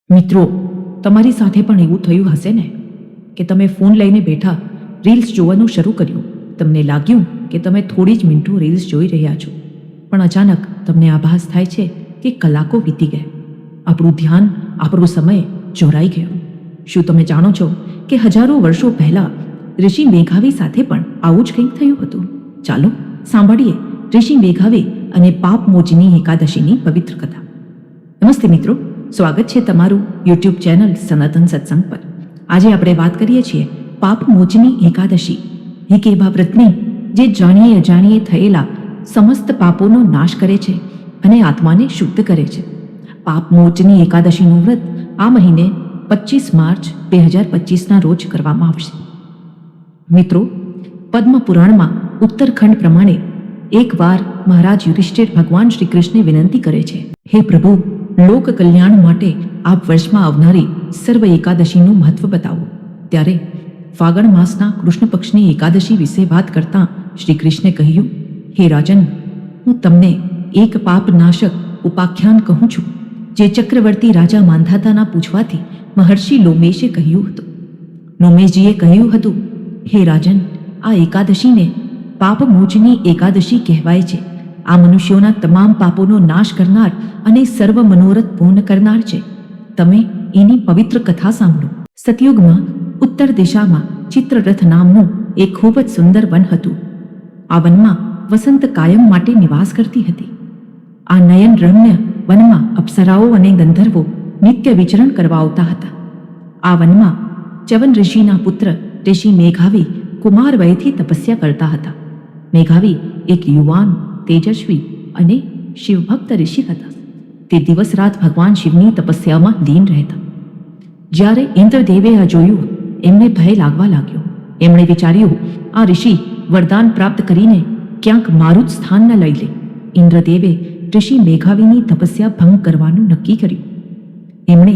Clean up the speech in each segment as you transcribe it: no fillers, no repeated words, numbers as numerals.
મિત્રો, તમારી સાથે પણ એવું થયું હશે ને કે તમે ફોન લઈને બેઠા, રીલ્સ જોવાનું શરૂ કર્યું. તમને લાગ્યું કે તમે થોડી જ મિનિટો રીલ્સ જોઈ રહ્યા છો, પણ અચાનક તમને આભાસ થાય છે કે કલાકો વીતી ગયા. આપણું ધ્યાન, આપણો સમય ચોરાઈ ગયો. શું તમે જાણો છો કે હજારો વર્ષો પહેલાં ઋષિ મેઘાવી સાથે પણ આવું જ કંઈક થયું હતું? ચાલો સાંભળીએ ઋષિ મેઘાવી અને પાપ મોચની એકાદશીની પવિત્ર કથા. નમસ્તે મિત્રો, સ્વાગત છે તમારું યુટ્યુબ ચેનલ સનાતન સત્સંગ પર. આજે આપણે વાત કરીએ છીએ પાપ મોચની એકાદશી, એક એવા વ્રતની જે જાણીએ અજાણીએ થયેલા સમસ્ત પાપોનો નાશ કરે છે અને આત્માને શુદ્ધ કરે છે. પાપ મોચની એકાદશીનું વ્રત આ મહિને 25 માર્ચ 2025ના રોજ કરવામાં આવશે. મિત્રો, પદ્મ પુરાણમાં ઉત્તરખંડ પ્રમાણે એકવાર મહારાજ યુધિષ્ઠિર ભગવાન શ્રી કૃષ્ણને વિનંતી કરે છે, હે પ્રભુ, લોક કલ્યાણ માટે આપ વર્ષમાં આવનારી સર્વ એકાદશીનું મહત્વ બતાવો. ત્યારે ફાગણ માસના કૃષ્ણ પક્ષની એકાદશી વિશે વાત કરતાં શ્રી કૃષ્ણે કહ્યું, હે રાજન, હું તમને એક પાપનાશક ઉપાખ્યાન કહું છું, જે ચક્રવર્તી રાજા માંધાતાના પૂછવાથી મહર્ષિ લોમેશે કહ્યું હતું. લોમેશજીએ કહ્યું હતું, હે રાજન, આ એકાદશીને પાપમોચની એકાદશી કહેવાય છે. આ મનુષ્યોના તમામ પાપોનો નાશ કરનાર અને સર્વ મનોરથ પૂર્ણ કરનાર છે. તમે એની પવિત્ર કથા સાંભળો. સતયુગમાં ઉત્તર દિશામાં ચિત્રરથ નામનું એક ખૂબ જ સુંદર વન હતું. આ વનમાં વસંત કાયમ માટે નિવાસ કરતી હતી. આ નયન રમ્ય વનમાં અપ્સરાઓ અને ગંધર્વો નિત્ય વિચરણ કરવા આવતા હતા. આ વનમાં ચ્યવન ઋષિના પુત્ર ઋષિ મેઘાવી કુમાર વયથી તપસ્યા કરતા હતા. મેઘાવી એક યુવાન, તેજસ્વી અને શિવભક્ત ઋષિ હતા. તે દિવસ રાત ભગવાન શિવની તપસ્યામાં લીન રહેતા. જ્યારે ઇન્દ્રદેવે આ જોયું, એમને ભય લાગવા લાગ્યો. એમણે વિચાર્યું, આ ઋષિ વરદાન પ્રાપ્ત કરીને ક્યાંક મારું જ સ્થાન ન લઈ લે. ઇન્દ્રદેવે ઋષિ મેઘાવીની તપસ્યા ભંગ કરવાનું નક્કી કર્યું. એમણે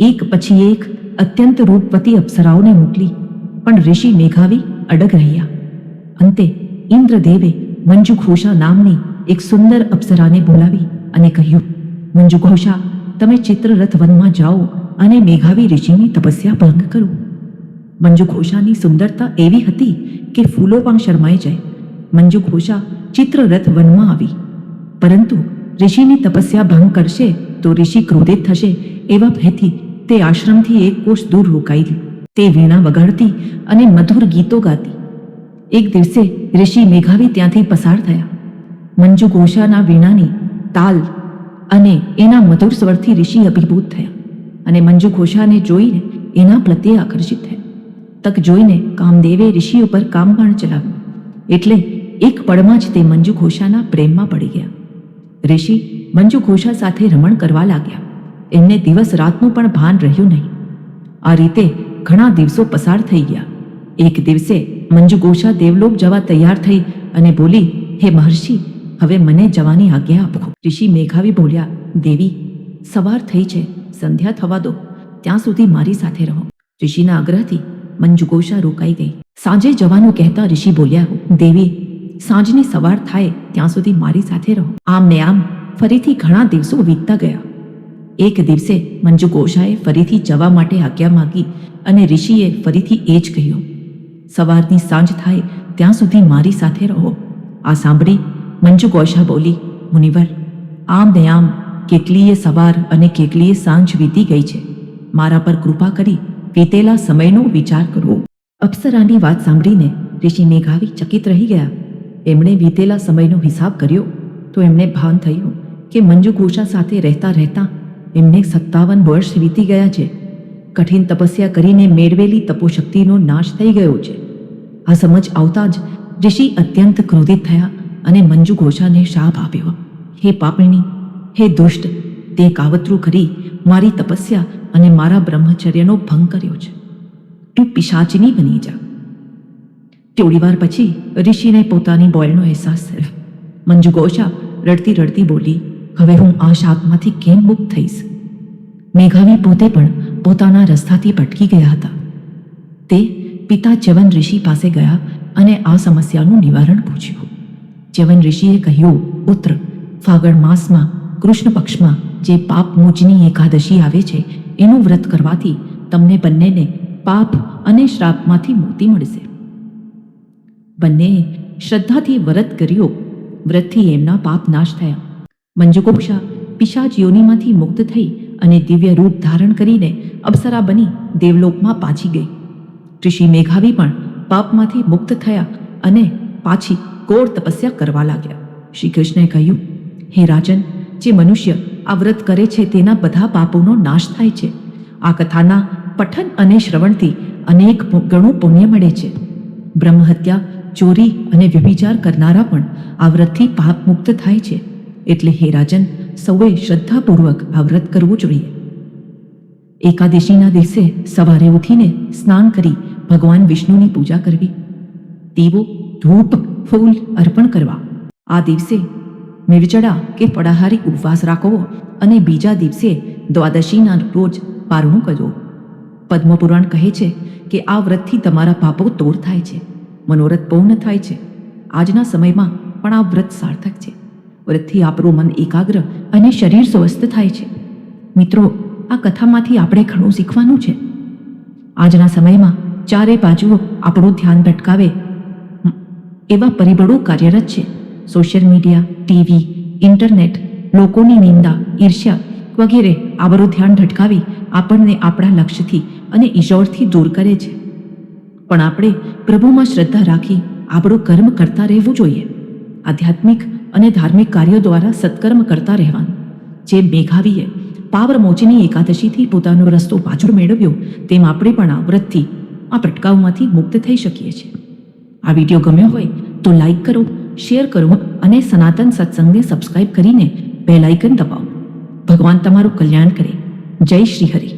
એક પછી એક અત્યંત રૂપવતી અપ્સરાઓને મોકલી, પણ ઋષિ મેઘાવી અડગ રહ્યા. અંતે ઇન્દ્રદેવે મંજુઘોષા નામની એક સુંદર અપ્સરાને બોલાવી અને કહ્યું, મંજુઘોષા, તમે ચિત્રરથ વનમાં જાઓ અને મેઘાવી ઋષિની તપસ્યા ભંગ કરો. મંજુઘોષાની સુંદરતા એવી હતી કે ફૂલો પણ શરમાઈ જાય. મંજુઘોષા ચિત્રરથ વનમાં આવી, પરંતુ ઋષિની તપસ્યા ભંગ કરશે તો ઋષિ ક્રોધિત થશે એવા ભયથી તે આશ્રમથી એક કોષ દૂર રોકાઈ ગઈ. તે વીણા વગાડતી અને મધુર ગીતો ગાતી. એક દિવસે ઋષિ મેઘાવી ત્યાંથી પસાર થયા. મંજુઘોષાના વીણાની તાલ અને એના મધુર સ્વરથી ઋષિ અભિભૂત થયા અને મંજુઘોષાને જોઈને એના પ્રત્યે આકર્ષિત થયા. તક જોઈને કામદેવે ઋષિ ઉપર કામ પણ ચલાવ્યું, એટલે એક પળમાં જ તે મંજુઘોષાના પ્રેમમાં પડી ગયા. ઋષિ મંજુઘોષા સાથે રમણ કરવા લાગ્યા. એમને દિવસ રાતનું પણ ભાન રહ્યું નહીં. આ રીતે ઘણા દિવસો પસાર થઈ ગયા. એક દિવસે મંજુઘોષા દેવલોક જવા તૈયાર થઈ અને બોલી, હે મહર્ષિ, હવે મને જવાની આજ્ઞા આપો. ઋષિ મેઘાવી બોલ્યા, દેવી, સવાર થઈ છે, સંધ્યા થવા દો, ત્યાં સુધી મારી સાથે રહો. ઋષિના આગ્રહથી મંજુઘોષા રોકાઈ ગઈ. સાંજે જવાનું કહેતા ઋષિ બોલ્યા, દેવી, સાંજની સવાર થાય ત્યાં સુધી મારી સાથે રહો. આમ ને આમ ફરીથી ઘણા દિવસો વીતતા ગયા. એક દિવસે મંજુઘોષાએ ફરીથી જવા માટે આજ્ઞા માંગી અને ઋષિએ ફરીથી એ જ કહ્યું, સવારની સાંજ થાય ત્યાં સુધી મારી સાથે રહો. આ સાંભળી મંજુઘોષા બોલી, મુનિવર, આમ ને આમ કેટલીય સવાર અને કેટલીય સાંજ વીતી ગઈ છે. મારા પર કૃપા કરી વીતેલા સમયનો વિચાર કરો. અપ્સરાની વાત સાંભળીને ઋષિ મેઘાવી ચકિત રહી ગયા. એમણે વીતેલા સમયનો હિસાબ કર્યો તો એમને ભાન થયું કે મંજુઘોષા સાથે રહેતા રહેતા એમને 57 વર્ષ વીતી ગયા છે. કઠિન તપસ્યા કરીને મેળવેલી તપોશક્તિનો નાશ થઈ ગયો છે. આ સમજ આવતા જ ઋષિ અત્યંત ક્રોધિત થયા અને મંજુઘોષાને શાપ આપ્યો, હે પાપિણી, હે દુષ્ટ, તે કાવતરું કરી મારી તપસ્યા અને મારા બ્રહ્મચર્યનો ભંગ કર્યો છે. તું પિશાચની બની જા. થોડી વાર પછી ઋષિને પોતાની બોલનો અહેસાસ થયો. મંજુઘોષા રડતી રડતી બોલી, હવે હું આ શાપમાંથી કેમ મુક્ત થઈશ? મેઘાવી પોતે પણ પોતાના રસ્તાથી ભટકી ગયા હતા. તે પિતા ચ્યવન ઋષિ પાસે ગયા અને આ સમસ્યાનું નિવારણ પૂછ્યું. ચ્યવન ઋષિએ કહ્યું, પુત્ર, ફાગણ માસમાં કૃષ્ણ પક્ષમાં જે પાપ મોચની એકાદશી આવે છે એનું વ્રત કરવાથી તમને બંનેને પાપ અને શ્રાપમાંથી મુક્તિ મળશે. બંનેએ શ્રદ્ધાથી વ્રત કર્યો. વ્રતથી એમના પાપ નાશ થયા. મંજુગુપ્તા પિશાચ યોનિમાંથી મુક્ત થઈ અને દિવ્ય રૂપ ધારણ કરીને અપ્સરા બની દેવલોકમાં પાછી ગઈ. ઋષિ મેઘાવી પણ પાપમાંથી મુક્ત થયા અને પાછી ઘોર તપસ્યા કરવા લાગ્યા. શ્રી કૃષ્ણએ કહ્યું, હે રાજન, જે મનુષ્ય આ વ્રત કરે છે તેના બધા પાપોનો નાશ થાય છે. આ કથાના પઠન અને શ્રવણથી અનેક ગણું પુણ્ય મળે છે. બ્રહ્મહત્યા, ચોરી અને વ્યભિચાર કરનારા પણ આ વ્રતથી પાપ મુક્ત થાય છે. એટલે હે રાજન, સૌએ શ્રદ્ધાપૂર્વક આ વ્રત કરવું જોઈએ. એકાદશીના દિવસે સવારે ઉઠીને સ્નાન કરી ભગવાન વિષ્ણુની પૂજા કરવી, દીવો, ધૂપ, ફૂલ અર્પણ કરવા. આ દિવસે નિર્જળા કે ફળાહારી ઉપવાસ રાખવો અને બીજા દિવસે દ્વાદશીના રોજ પારણું કરવું. પદ્મપુરાણ કહે છે કે આ વ્રતથી તમારા પાપો દૂર થાય છે, મનોરથ પૂર્ણ થાય છે. આજના સમયમાં પણ આ વ્રત સાર્થક છે. વ્રતથી આપણું મન એકાગ્ર અને શરીર સ્વસ્થ થાય છે. મિત્રો, આ કથામાંથી આપણે ઘણું શીખવાનું છે. આજના સમયમાં ચારે બાજુ આપણું ધ્યાન ભટકાવે એવા પરિબળો કાર્યરત છે. સોશિયલ મીડિયા, ટીવી, ઇન્ટરનેટ લોકોની નિંદા, ઈર્ષ્યા વગેરે આપણું ધ્યાન ભટકાવી આપણને આપણા લક્ષ્યથી અને ઈશ્વરથી દૂર કરે છે. પણ આપણે પ્રભુમાં શ્રદ્ધા રાખી આપણું કર્મ કરતા રહેવું જોઈએ. આધ્યાત્મિક અને ધાર્મિક કાર્યો દ્વારા સત્કર્મ કરતા રહેવાનું. જેમ મેઘાવીએ પાવરમોચની એકાદશીથી પોતાનો રસ્તો પાછો મેળવ્યો, તેમ આપણે પણ આ વ્રતથી આ ભટકાવમાંથી મુક્ત થઈ શકીએ છીએ. આ વિડીયો ગમ્યો હોય તો લાઈક કરો, શેર કરો અને સનાતન સત્સંગને સબસ્ક્રાઇબ કરીને બેલ આઇકન દબાવો. ભગવાન તમારું કલ્યાણ કરે. જય શ્રી હરિ.